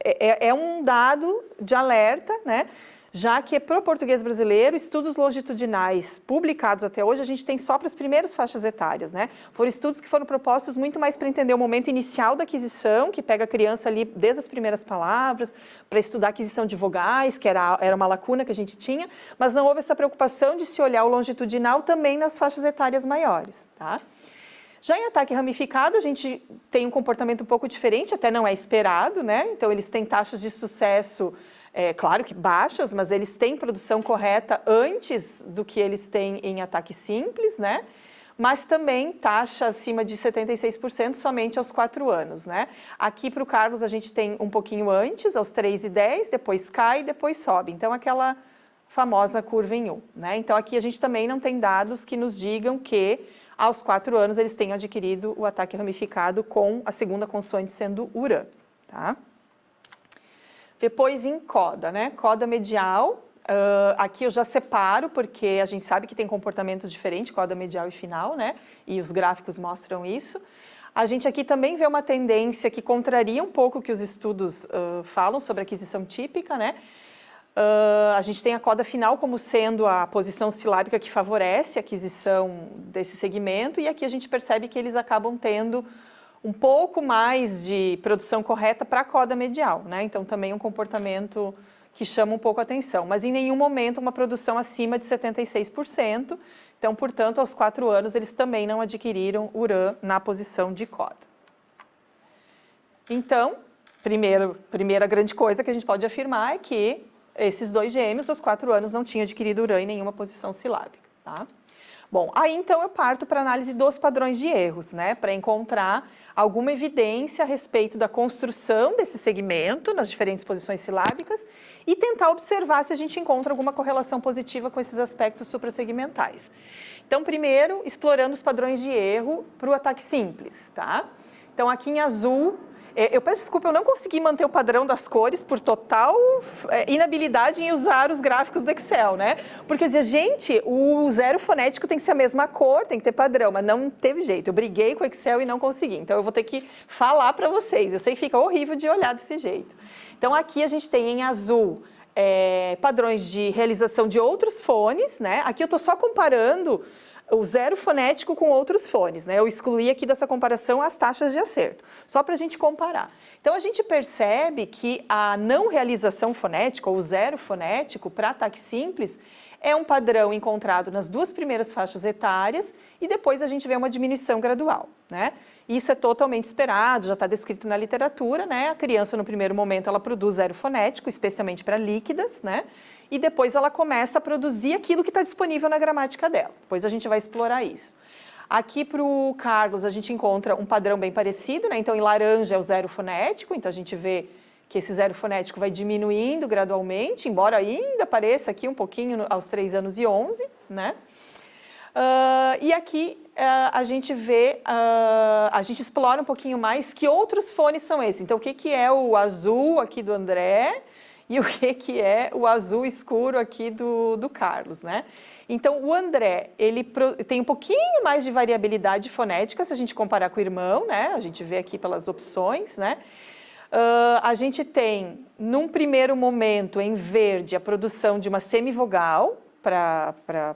é um dado de alerta, né? Já que para o português brasileiro, estudos longitudinais publicados até hoje, a gente tem só para as primeiras faixas etárias, né? Foram estudos que foram propostos muito mais para entender o momento inicial da aquisição, que pega a criança ali desde as primeiras palavras, para estudar a aquisição de vogais, que era uma lacuna que a gente tinha, mas não houve essa preocupação de se olhar o longitudinal também nas faixas etárias maiores, tá? Já em ataque ramificado, a gente tem um comportamento um pouco diferente, até não é esperado, né? Então, eles têm taxas de sucesso, claro que baixas, mas eles têm produção correta antes do que eles têm em ataque simples, né? Mas também taxa acima de 76% somente aos 4 anos, né? Aqui para o Carlos a gente tem um pouquinho antes, aos 3 e 10, depois cai e depois sobe. Então, aquela famosa curva em U, né? Então, aqui a gente também não tem dados que nos digam que aos 4 anos eles tenham adquirido o ataque ramificado com a segunda consoante sendo URAM, tá? Depois em coda, né? Coda medial. Aqui eu já separo, porque a gente sabe que tem comportamentos diferentes, coda medial e final, né? E os gráficos mostram isso. A gente aqui também vê uma tendência que contraria um pouco o que os estudos falam sobre aquisição típica, né? A gente tem a coda final como sendo a posição silábica que favorece a aquisição desse segmento, e aqui a gente percebe que eles acabam tendo um pouco mais de produção correta para a coda medial, né? Então, também um comportamento que chama um pouco a atenção, mas em nenhum momento uma produção acima de 76%. Então, portanto, aos 4 anos, eles também não adquiriram URAM na posição de coda. Então, primeira grande coisa que a gente pode afirmar é que esses 2 gêmeos, aos 4 anos, não tinham adquirido URAM em nenhuma posição silábica, tá? Bom, aí então eu parto para a análise dos padrões de erros, né? Para encontrar alguma evidência a respeito da construção desse segmento nas diferentes posições silábicas e tentar observar se a gente encontra alguma correlação positiva com esses aspectos suprassegmentais. Então, primeiro, explorando os padrões de erro para o ataque simples, tá? Então, aqui em azul, eu peço desculpa, eu não consegui manter o padrão das cores por total inabilidade em usar os gráficos do Excel, né? Porque eu dizia, gente, o zero fonético tem que ser a mesma cor, tem que ter padrão, mas não teve jeito. Eu briguei com o Excel e não consegui. Então, eu vou ter que falar para vocês. Eu sei que fica horrível de olhar desse jeito. Então, aqui a gente tem em azul padrões de realização de outros fones, né? Aqui eu estou só comparando o zero fonético com outros fones, né? Eu excluí aqui dessa comparação as taxas de acerto, só para a gente comparar. Então, a gente percebe que a não realização fonética, ou o zero fonético, para ataque simples, é um padrão encontrado nas 2 primeiras faixas etárias e depois a gente vê uma diminuição gradual, né? Isso é totalmente esperado, já está descrito na literatura, né? A criança, no primeiro momento, ela produz zero fonético, especialmente para líquidas, né? E depois ela começa a produzir aquilo que está disponível na gramática dela. Depois a gente vai explorar isso. Aqui para o Carlos a gente encontra um padrão bem parecido, né? Então em laranja é o zero fonético, então a gente vê que esse zero fonético vai diminuindo gradualmente, embora ainda apareça aqui um pouquinho aos 3 anos e 11, né? E aqui a gente vê, a gente explora um pouquinho mais que outros fones são esses. Então o que é o azul aqui do André e o que é o azul escuro aqui do Carlos, né? Então, o André, ele tem um pouquinho mais de variabilidade fonética, se a gente comparar com o irmão, né? A gente vê aqui pelas opções, né? A gente tem, num primeiro momento, em verde, a produção de uma semivogal para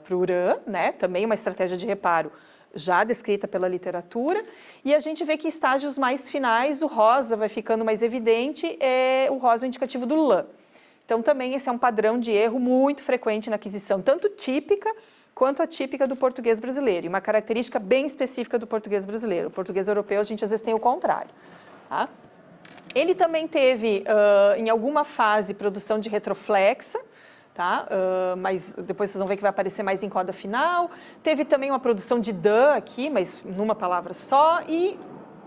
o URAM, né? Também uma estratégia de reparo já descrita pela literatura, e a gente vê que em estágios mais finais, o rosa vai ficando mais evidente, o rosa é o indicativo do LAM. Então, também esse é um padrão de erro muito frequente na aquisição, tanto típica quanto atípica do português brasileiro, e uma característica bem específica do português brasileiro. O português europeu, a gente às vezes tem o contrário, tá? Ele também teve, em alguma fase, produção de retroflexa, tá? Mas depois vocês vão ver que vai aparecer mais em coda final. Teve também uma produção de DAN aqui, mas numa palavra só, e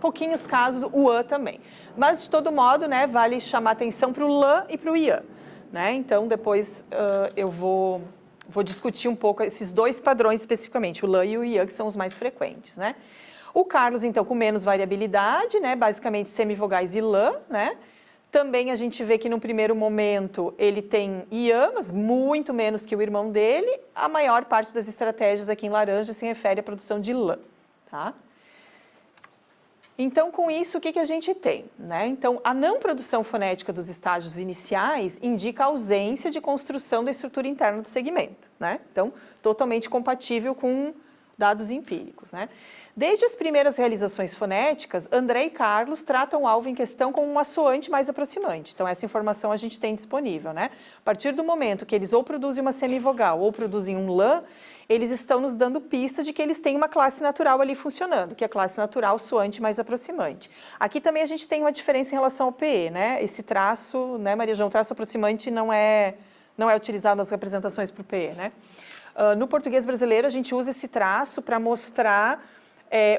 pouquinhos casos o AN também. Mas, de todo modo, né, vale chamar atenção para o LAN e para o IAN, né? Então, depois eu vou discutir um pouco esses 2 padrões especificamente, o LAN e o IAN, que são os mais frequentes, né? O Carlos, então, com menos variabilidade, né? Basicamente semivogais e LAN, né? Também a gente vê que no primeiro momento ele tem IAN, mas muito menos que o irmão dele. A maior parte das estratégias aqui em laranja se refere à produção de LAN, tá? Então, com isso, o que a gente tem, né? Então, a não produção fonética dos estágios iniciais indica a ausência de construção da estrutura interna do segmento, né? Então, totalmente compatível com dados empíricos, né? Desde as primeiras realizações fonéticas, André e Carlos tratam o alvo em questão como um assoante mais aproximante. Então, essa informação a gente tem disponível, né? A partir do momento que eles ou produzem uma semivogal ou produzem um LAN, eles estão nos dando pista de que eles têm uma classe natural ali funcionando, que é a classe natural soante mais aproximante. Aqui também a gente tem uma diferença em relação ao PE, né? Esse traço, né, Maria João, traço aproximante não é utilizado nas representações para o PE, né? No português brasileiro, a gente usa esse traço para mostrar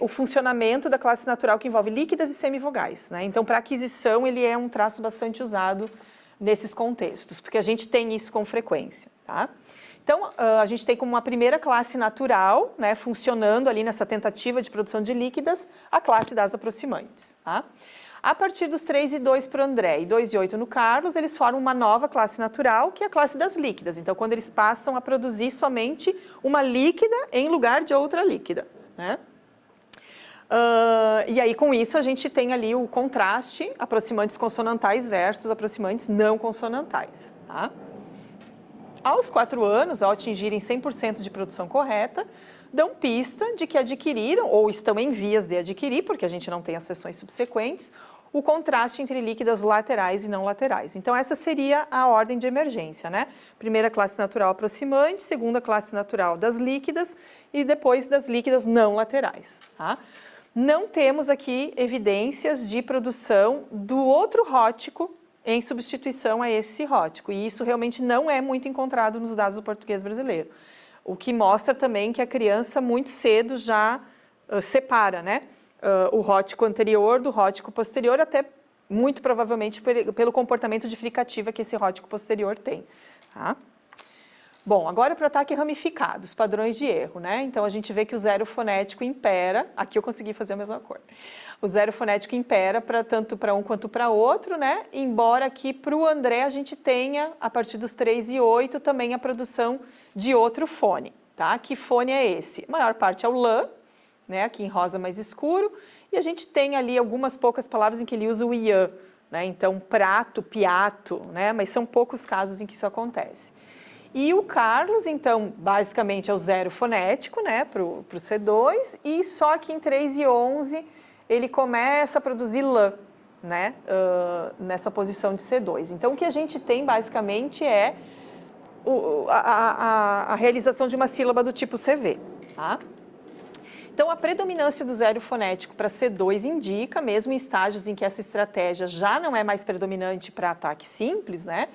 o funcionamento da classe natural que envolve líquidas e semivogais, né? Então, para aquisição, ele é um traço bastante usado nesses contextos, porque a gente tem isso com frequência, tá? Então, a gente tem como uma primeira classe natural, né, funcionando ali nessa tentativa de produção de líquidas, a classe das aproximantes, tá? A partir dos 3 e 2 para o André e 2 e 8 no Carlos, eles formam uma nova classe natural, que é a classe das líquidas. Então, quando eles passam a produzir somente uma líquida em lugar de outra líquida, né? E aí, com isso, a gente tem ali o contraste, aproximantes consonantais versus aproximantes não consonantais, tá? Aos 4 anos, ao atingirem 100% de produção correta, dão pista de que adquiriram, ou estão em vias de adquirir, porque a gente não tem as seções subsequentes, o contraste entre líquidas laterais e não laterais. Então, essa seria a ordem de emergência, né? Primeira classe natural aproximante, segunda classe natural das líquidas e depois das líquidas não laterais, tá? Não temos aqui evidências de produção do outro rótico em substituição a esse rótico, e isso realmente não é muito encontrado nos dados do português brasileiro, o que mostra também que a criança muito cedo já separa, né, o rótico anterior do rótico posterior, até muito provavelmente pelo comportamento de fricativa que esse rótico posterior tem, tá? Bom, agora para o ataque ramificado, os padrões de erro, né? Então, a gente vê que o zero fonético impera, aqui eu consegui fazer a mesma cor. O zero fonético impera tanto para um quanto para outro, né? Embora aqui para o André a gente tenha, a partir dos 3 e 8, também a produção de outro fone, tá? Que fone é esse? A maior parte é o lã, né? Aqui em rosa mais escuro, e a gente tem ali algumas poucas palavras em que ele usa o iã, né? Então, prato, piato, né? Mas são poucos casos em que isso acontece. E o Carlos, então, basicamente é o zero fonético, né, para o C2, e só que em 3 e 11 ele começa a produzir lã, né, nessa posição de C2. Então, o que a gente tem basicamente é a realização de uma sílaba do tipo CV, tá? Então, a predominância do zero fonético para C2 indica, mesmo em estágios em que essa estratégia já não é mais predominante para ataque simples, né,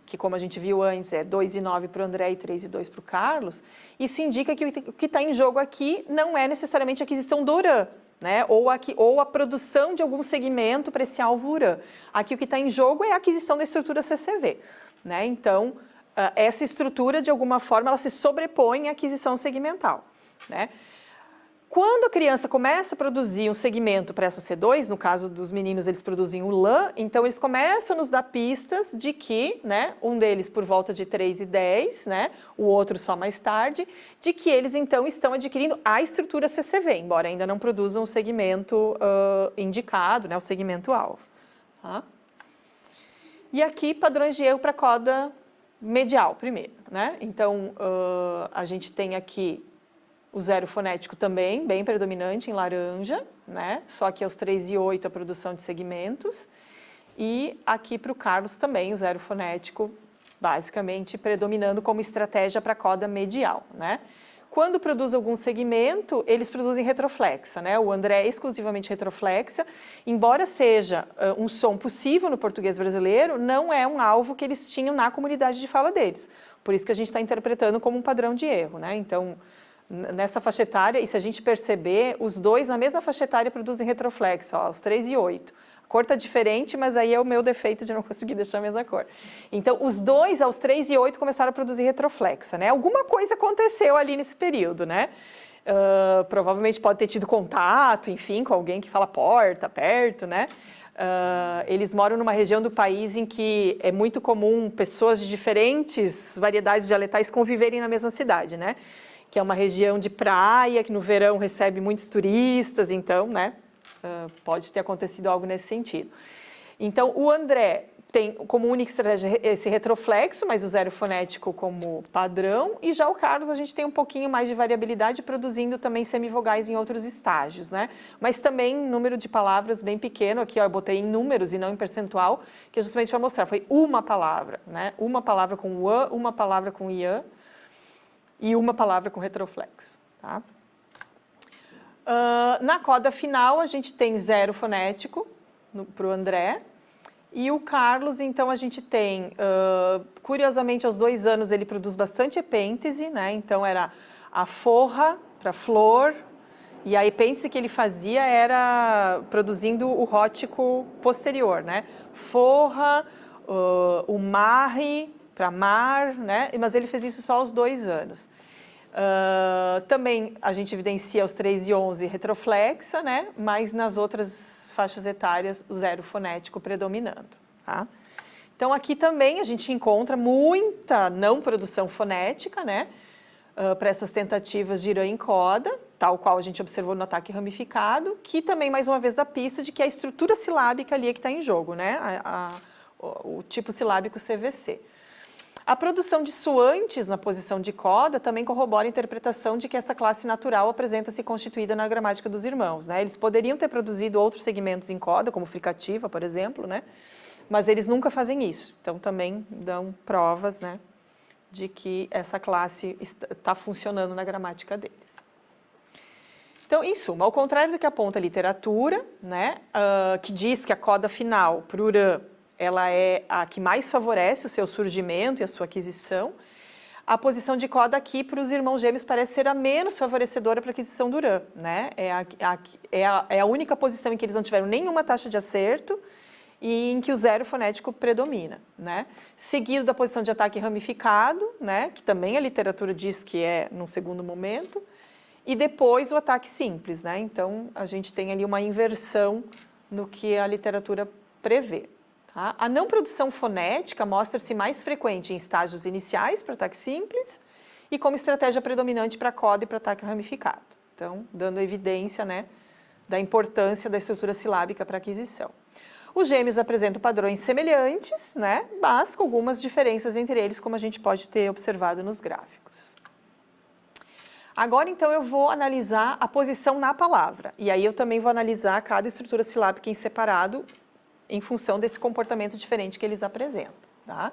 que como a gente viu antes, é 2 e 9 para o André e 3 e 2 para o Carlos, isso indica que o que está em jogo aqui não é necessariamente a aquisição do URAN, né? ou a produção de algum segmento para esse alvo URAN. Aqui o que está em jogo é a aquisição da estrutura CCV, né? Então, essa estrutura, de alguma forma, ela se sobrepõe à aquisição segmental, né? Quando a criança começa a produzir um segmento para essa C2, no caso dos meninos, eles produzem o lã, então eles começam a nos dar pistas de que, né, um deles por volta de 3 e 10, né, o outro só mais tarde, de que eles então estão adquirindo a estrutura CCV, embora ainda não produzam o segmento indicado, né, o segmento alvo. Tá? E aqui, padrões de erro para coda medial primeiro, né? Então, a gente tem aqui o zero fonético também, bem predominante em laranja, né? Só que aos 3 e 8 a produção de segmentos. E aqui para o Carlos também, o zero fonético, basicamente predominando como estratégia para a coda medial, né? Quando produz algum segmento, eles produzem retroflexa, né? O André é exclusivamente retroflexa, embora seja um som possível no português brasileiro, não é um alvo que eles tinham na comunidade de fala deles. Por isso que a gente está interpretando como um padrão de erro, né? Então, nessa faixa etária, e se a gente perceber, os dois na mesma faixa etária produzem retroflexa, ó, os 3 e 8. A cor está diferente, mas aí é o meu defeito de não conseguir deixar a mesma cor. Então, os dois, aos 3 e 8, começaram a produzir retroflexa, né? Alguma coisa aconteceu ali nesse período, né? Provavelmente pode ter tido contato, enfim, com alguém que fala porta, perto, né? Eles moram numa região do país em que é muito comum pessoas de diferentes variedades dialetais conviverem na mesma cidade, né? Que é uma região de praia, que no verão recebe muitos turistas, então, né, pode ter acontecido algo nesse sentido. Então, o André tem como única estratégia esse retroflexo, mas o zero fonético como padrão, e já o Carlos a gente tem um pouquinho mais de variabilidade, produzindo também semivogais em outros estágios, né? Mas também número de palavras bem pequeno, aqui ó, eu botei em números e não em percentual, que é justamente para mostrar, foi uma palavra, né? Uma palavra com o a, uma palavra com iã, e uma palavra com retroflexo. Tá? Na coda final, a gente tem 0 fonético para o André. E o Carlos, então, a gente tem, curiosamente, aos 2 anos, ele produz bastante epêntese, né? Então, era a forra para flor, e a epêntese que ele fazia era produzindo o rótico posterior, né? Forra, o marre para mar, né? Mas ele fez isso só aos 2 anos. Também a gente evidencia aos 3 e 11 retroflexa, né? Mas nas outras faixas etárias, o 0 fonético predominando. Tá? Então, aqui também a gente encontra muita não produção fonética, né? Para essas tentativas de IRAM em coda, tal qual a gente observou no ataque ramificado, que também, mais uma vez, dá pista de que a estrutura silábica ali é que está em jogo, né? O tipo silábico CVC. A produção de suantes na posição de coda também corrobora a interpretação de que essa classe natural apresenta-se constituída na gramática dos irmãos, né? Eles poderiam ter produzido outros segmentos em coda, como fricativa, por exemplo, né? Mas eles nunca fazem isso. Então, também dão provas, né, de que essa classe está funcionando na gramática deles. Então, em suma, ao contrário do que aponta a literatura, né, que diz que a coda final para o URAM ela é a que mais favorece o seu surgimento e a sua aquisição, a posição de coda aqui para os irmãos gêmeos parece ser a menos favorecedora para a aquisição do URAM, né? É a única posição em que eles não tiveram nenhuma taxa de acerto e em que o 0 fonético predomina, né? Seguido da posição de ataque ramificado, né? Que também a literatura diz que é num segundo momento, e depois o ataque simples, né? Então, a gente tem ali uma inversão no que a literatura prevê. Tá? A não produção fonética mostra-se mais frequente em estágios iniciais para ataque simples e como estratégia predominante para coda e para ataque ramificado. Então, dando evidência, né, da importância da estrutura silábica para aquisição. Os gêmeos apresentam padrões semelhantes, né, mas com algumas diferenças entre eles, como a gente pode ter observado nos gráficos. Agora, então, eu vou analisar a posição na palavra. E aí eu também vou analisar cada estrutura silábica em separado, em função desse comportamento diferente que eles apresentam, tá?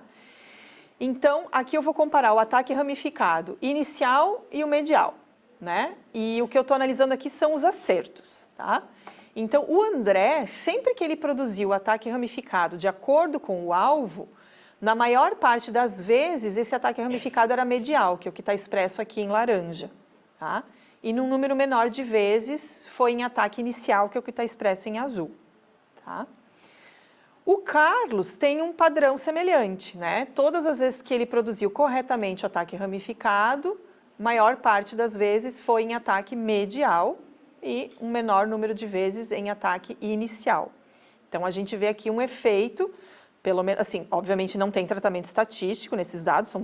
Então, aqui eu vou comparar o ataque ramificado inicial e o medial, né? E o que eu estou analisando aqui são os acertos, tá? Então, o André, sempre que ele produziu o ataque ramificado de acordo com o alvo, na maior parte das vezes, esse ataque ramificado era medial, que é o que está expresso aqui em laranja, tá? E num número menor de vezes, foi em ataque inicial, que é o que está expresso em azul, tá? O Carlos tem um padrão semelhante, né? Todas as vezes que ele produziu corretamente o ataque ramificado, maior parte das vezes foi em ataque medial e um menor número de vezes em ataque inicial. Então, a gente vê aqui um efeito, pelo menos, assim, obviamente não tem tratamento estatístico nesses dados,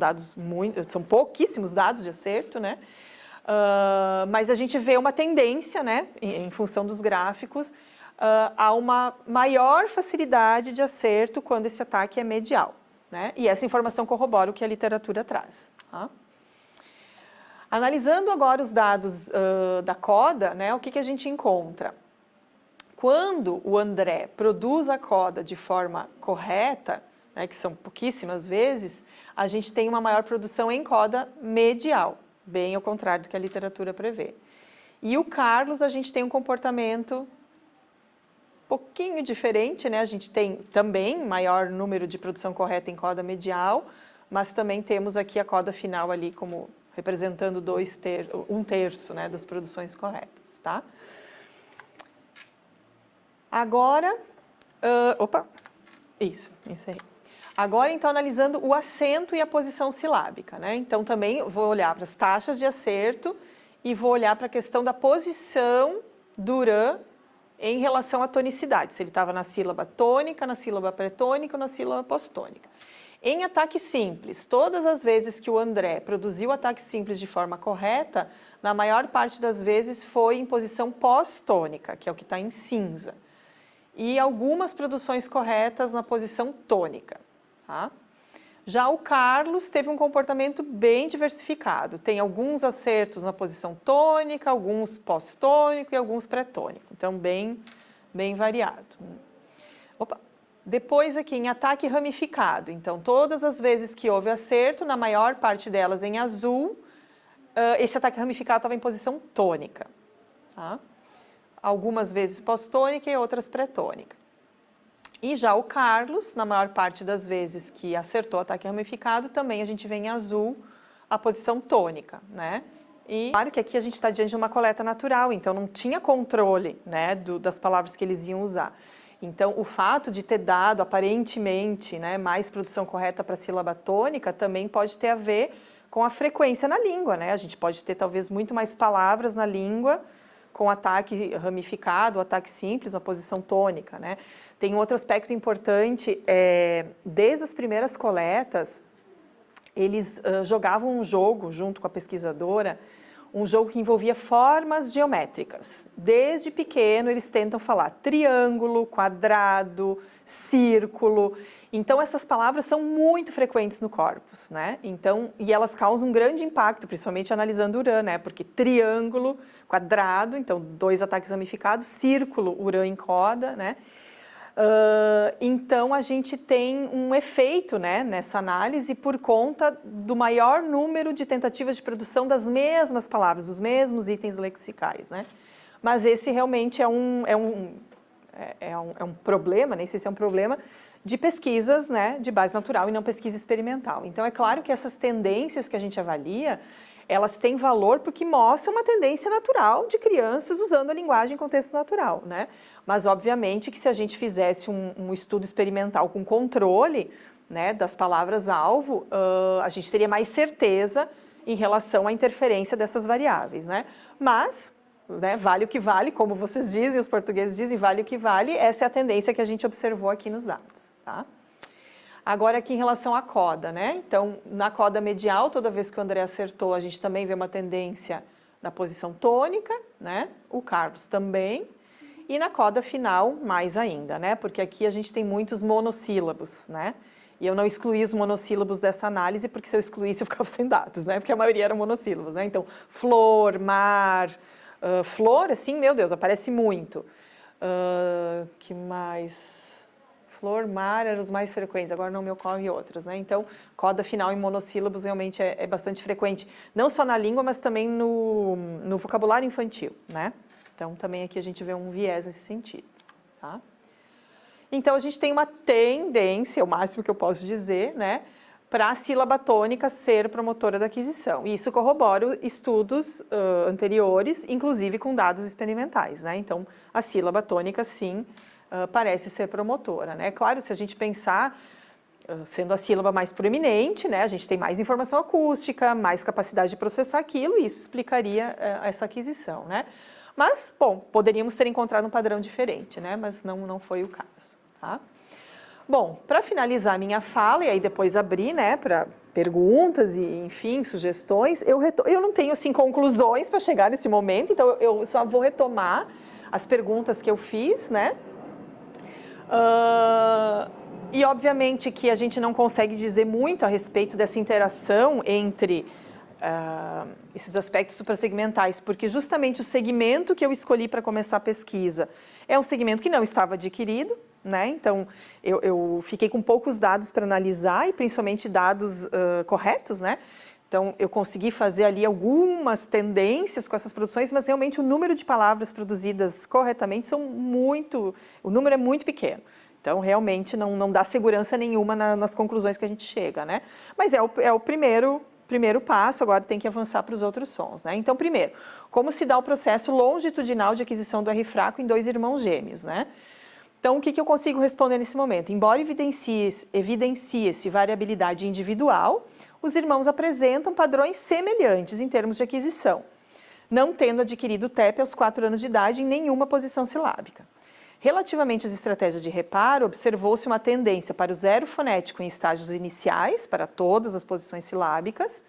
são pouquíssimos dados de acerto, né? Mas a gente vê uma tendência, né, em função dos gráficos, há uma maior facilidade de acerto quando esse ataque é medial, né? E essa informação corrobora o que a literatura traz. Tá? Analisando agora os dados da coda, né, o que a gente encontra? Quando o André produz a coda de forma correta, né, que são pouquíssimas vezes, a gente tem uma maior produção em coda medial, bem ao contrário do que a literatura prevê. E o Carlos, a gente tem um comportamento pouquinho diferente, né? A gente tem também maior número de produção correta em coda medial, mas também temos aqui a coda final ali como representando 1/3, né, das produções corretas, tá? Agora, isso aí. Agora, então, analisando o acento e a posição silábica, né? Então, também vou olhar para as taxas de acerto e vou olhar para a questão da posição do URAM em relação à tonicidade, se ele estava na sílaba tônica, na sílaba pré-tônica ou na sílaba pós-tônica. Em ataque simples, todas as vezes que o André produziu o ataque simples de forma correta, na maior parte das vezes foi em posição pós-tônica, que é o que está em cinza. E algumas produções corretas na posição tônica. Tá? Já o Carlos teve um comportamento bem diversificado. Tem alguns acertos na posição tônica, alguns pós-tônico e alguns pré-tônico. Então, bem variado. Depois aqui em ataque ramificado. Então, todas as vezes que houve acerto, na maior parte delas em azul, esse ataque ramificado estava em posição tônica. Tá? Algumas vezes pós-tônica e outras pré-tônica. E já o Carlos, na maior parte das vezes que acertou o ataque ramificado, também a gente vê em azul a posição tônica, né? E claro que aqui a gente está diante de uma coleta natural, então não tinha controle, né, das palavras que eles iam usar. Então, o fato de ter dado, aparentemente, né, mais produção correta para a sílaba tônica também pode ter a ver com a frequência na língua, né? A gente pode ter, talvez, muito mais palavras na língua com ataque ramificado, ataque simples, na posição tônica, né? Tem um outro aspecto importante, desde as primeiras coletas, eles jogavam um jogo, junto com a pesquisadora, um jogo que envolvia formas geométricas. Desde pequeno, eles tentam falar triângulo, quadrado, círculo. Então, essas palavras são muito frequentes no corpus, né? Então, e elas causam um grande impacto, principalmente analisando Urã, né? Porque triângulo, quadrado, então 2 ataques ramificados, círculo, Urã encoda, né? Então, a gente tem um efeito, né, nessa análise por conta do maior número de tentativas de produção das mesmas palavras, dos mesmos itens lexicais, né? Mas esse realmente é um problema, nem sei se é um problema, de pesquisas, né, de base natural e não pesquisa experimental. Então, é claro que essas tendências que a gente avalia, elas têm valor porque mostram uma tendência natural de crianças usando a linguagem em contexto natural, né? Mas, obviamente, que se a gente fizesse um estudo experimental com controle, né, das palavras-alvo, a gente teria mais certeza em relação à interferência dessas variáveis, né? Mas, né, vale o que vale, como vocês dizem, os portugueses dizem, vale o que vale, essa é a tendência que a gente observou aqui nos dados, tá? Agora, aqui em relação à coda, né? Então, na coda medial, toda vez que o André acertou, a gente também vê uma tendência na posição tônica, né? O Carlos também. E na coda final, mais ainda, né? Porque aqui a gente tem muitos monossílabos, né? E eu não excluí os monossílabos dessa análise, porque se eu excluísse eu ficava sem dados, né? Porque a maioria eram monossílabos, né? Então, flor, mar, flor, assim, meu Deus, aparece muito. Que mais? Flor, mar eram os mais frequentes, agora não me ocorrem outras, né? Então, coda final em monossílabos realmente é bastante frequente, não só na língua, mas também no vocabulário infantil, né? Então, também aqui a gente vê um viés nesse sentido, tá? Então, a gente tem uma tendência, o máximo que eu posso dizer, né, para a sílaba tônica ser promotora da aquisição. E isso corrobora estudos anteriores, inclusive com dados experimentais, né? Então, a sílaba tônica, sim, parece ser promotora, né? Claro, se a gente pensar, sendo a sílaba mais proeminente, né, a gente tem mais informação acústica, mais capacidade de processar aquilo, e isso explicaria essa aquisição, né? Mas, bom, poderíamos ter encontrado um padrão diferente, né? Mas não foi o caso, tá? Bom, para finalizar a minha fala e aí depois abrir, né, para perguntas e, enfim, sugestões, eu não tenho, assim, conclusões para chegar nesse momento, então eu só vou retomar as perguntas que eu fiz, né? E, obviamente, que a gente não consegue dizer muito a respeito dessa interação entre esses aspectos suprassegmentais, porque justamente o segmento que eu escolhi para começar a pesquisa é um segmento que não estava adquirido, né? Então, eu fiquei com poucos dados para analisar e principalmente dados corretos, né? Então, eu consegui fazer ali algumas tendências com essas produções, mas realmente o número de palavras produzidas corretamente o número é muito pequeno. Então, realmente não dá segurança nenhuma nas conclusões que a gente chega, né? Mas é o primeiro passo, agora tem que avançar para os outros sons, né? Então, primeiro, como se dá o processo longitudinal de aquisição do R fraco em 2 irmãos gêmeos, né? Então, o que eu consigo responder nesse momento? Embora evidencie-se variabilidade individual, os irmãos apresentam padrões semelhantes em termos de aquisição, não tendo adquirido o TEP aos 4 anos de idade em nenhuma posição silábica. Relativamente às estratégias de reparo, observou-se uma tendência para o zero fonético em estágios iniciais, para todas as posições silábicas,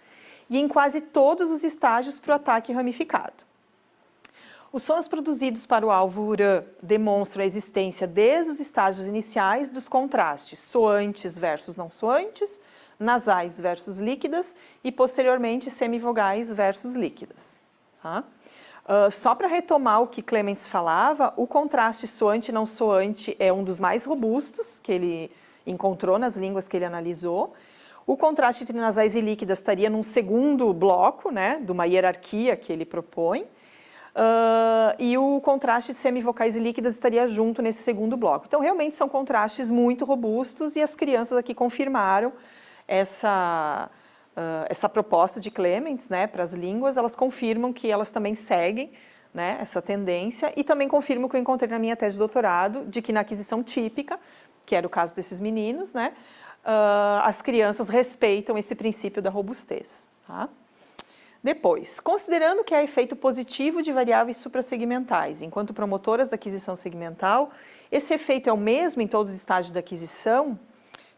e em quase todos os estágios para o ataque ramificado. Os sons produzidos para o alvo Urã demonstram a existência desde os estágios iniciais dos contrastes soantes versus não soantes, nasais versus líquidas e, posteriormente, semivogais versus líquidas. Tá? Só para retomar o que Clements falava, o contraste soante e não soante é um dos mais robustos que ele encontrou nas línguas que ele analisou. O contraste entre nasais e líquidas estaria num segundo bloco, né, de uma hierarquia que ele propõe, e o contraste de semivocais e líquidas estaria junto nesse segundo bloco. Então, realmente são contrastes muito robustos e as crianças aqui confirmaram essa proposta de Clements, né, para as línguas. Elas confirmam que elas também seguem, né, essa tendência, e também confirmam o que eu encontrei na minha tese de doutorado, de que na aquisição típica, que era o caso desses meninos, né, as crianças respeitam esse princípio da robustez. Tá? Depois, considerando que há efeito positivo de variáveis suprassegmentais, enquanto promotoras da aquisição segmental, esse efeito é o mesmo em todos os estágios da aquisição.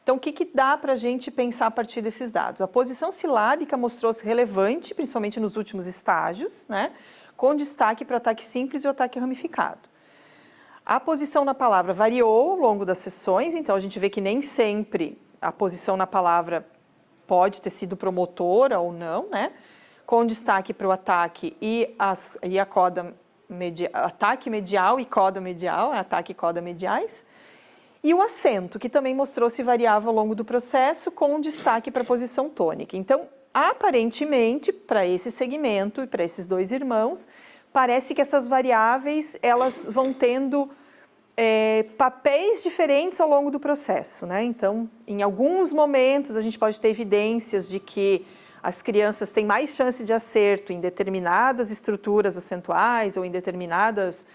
Então, o que dá para a gente pensar a partir desses dados? A posição silábica mostrou-se relevante, principalmente nos últimos estágios, né, com destaque para o ataque simples e o ataque ramificado. A posição na palavra variou ao longo das sessões, então a gente vê que nem sempre a posição na palavra pode ter sido promotora ou não, né? Com destaque para o ataque e a coda ataque medial e coda medial, ataque e coda mediais. E o acento, que também mostrou-se variável ao longo do processo, com destaque para a posição tônica. Então, aparentemente, para esse segmento e para esses dois irmãos, parece que essas variáveis elas vão tendo papéis diferentes ao longo do processo, né? Então, em alguns momentos, a gente pode ter evidências de que as crianças têm mais chance de acerto em determinadas estruturas acentuais ou em determinadas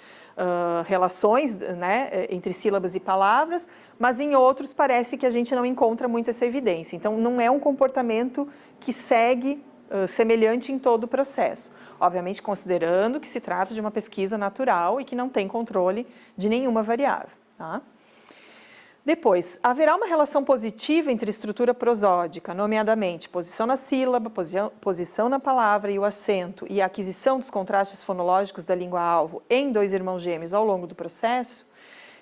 relações, né, entre sílabas e palavras, mas em outros parece que a gente não encontra muito essa evidência. Então, não é um comportamento que segue semelhante em todo o processo. Obviamente, considerando que se trata de uma pesquisa natural e que não tem controle de nenhuma variável. Tá? Depois, haverá uma relação positiva entre estrutura prosódica, nomeadamente posição na sílaba, posição na palavra e o acento, e a aquisição dos contrastes fonológicos da língua-alvo em dois irmãos gêmeos ao longo do processo.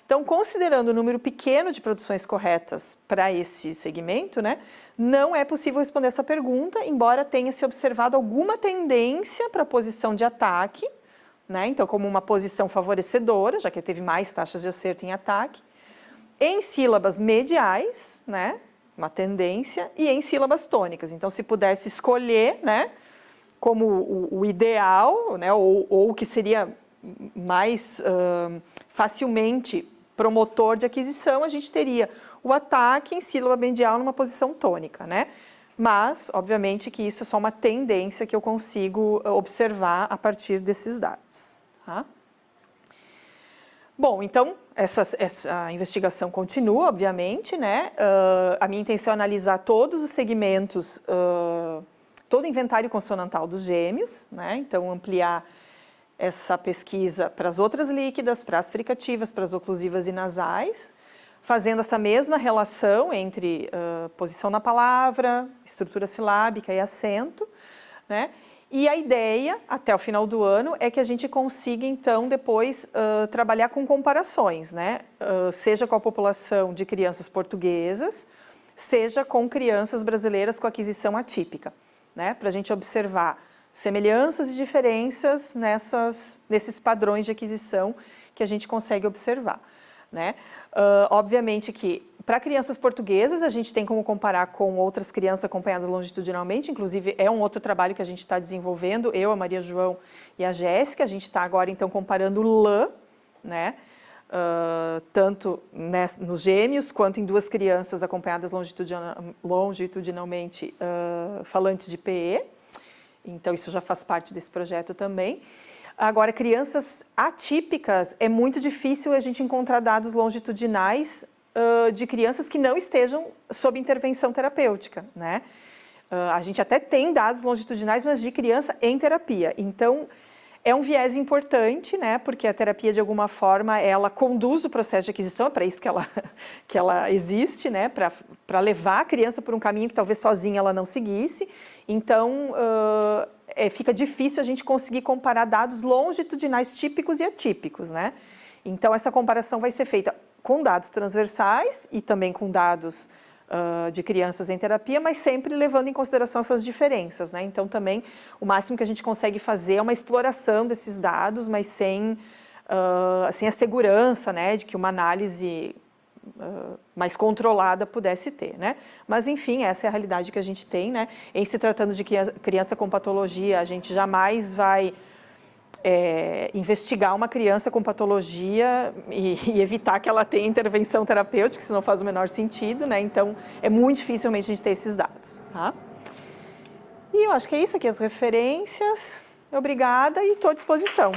Então, considerando o número pequeno de produções corretas para esse segmento, né, não é possível responder essa pergunta, embora tenha se observado alguma tendência para a posição de ataque, né, então como uma posição favorecedora, já que teve mais taxas de acerto em ataque, em sílabas mediais, né, uma tendência, e em sílabas tônicas. Então, se pudesse escolher, né, como o ideal, né, ou o que seria mais facilmente promotor de aquisição, a gente teria o ataque em sílaba medial numa posição tônica, né? Mas, obviamente, que isso é só uma tendência que eu consigo observar a partir desses dados. Tá? Bom, então, essa investigação continua, obviamente, né? A minha intenção é analisar todos os segmentos, todo o inventário consonantal dos gêmeos, né? Então, ampliar essa pesquisa para as outras líquidas, para as fricativas, para as oclusivas e nasais, fazendo essa mesma relação entre posição na palavra, estrutura silábica e acento, né? E a ideia, até o final do ano, é que a gente consiga, então, depois trabalhar com comparações, né? Seja com a população de crianças portuguesas, seja com crianças brasileiras com aquisição atípica, né? Para a gente observar semelhanças e diferenças nesses padrões de aquisição que a gente consegue observar, né? Obviamente que para crianças portuguesas a gente tem como comparar com outras crianças acompanhadas longitudinalmente, inclusive é um outro trabalho que a gente está desenvolvendo, eu, a Maria João e a Jéssica, a gente está agora então comparando o lã, né? Tanto nos gêmeos quanto em duas crianças acompanhadas longitudinalmente falantes de PE. Então, isso já faz parte desse projeto também. Agora, crianças atípicas, é muito difícil a gente encontrar dados longitudinais de crianças que não estejam sob intervenção terapêutica, né? A gente até tem dados longitudinais, mas de criança em terapia. Então, é um viés importante, né? Porque a terapia, de alguma forma, ela conduz o processo de aquisição, é para isso que ela existe, né? Para levar a criança por um caminho que talvez sozinha ela não seguisse. Então, fica difícil a gente conseguir comparar dados longitudinais típicos e atípicos, né? Então, essa comparação vai ser feita com dados transversais e também com dados de crianças em terapia, mas sempre levando em consideração essas diferenças, né? Então, também, o máximo que a gente consegue fazer é uma exploração desses dados, mas sem a segurança, né, de que uma análise mais controlada pudesse ter, né? Mas, enfim, essa é a realidade que a gente tem, né? Em se tratando de criança com patologia, a gente jamais vai investigar uma criança com patologia e evitar que ela tenha intervenção terapêutica, senão faz o menor sentido, né? Então, é muito difícil realmente a gente ter esses dados, tá? E eu acho que é isso aqui, as referências. Obrigada e estou à disposição.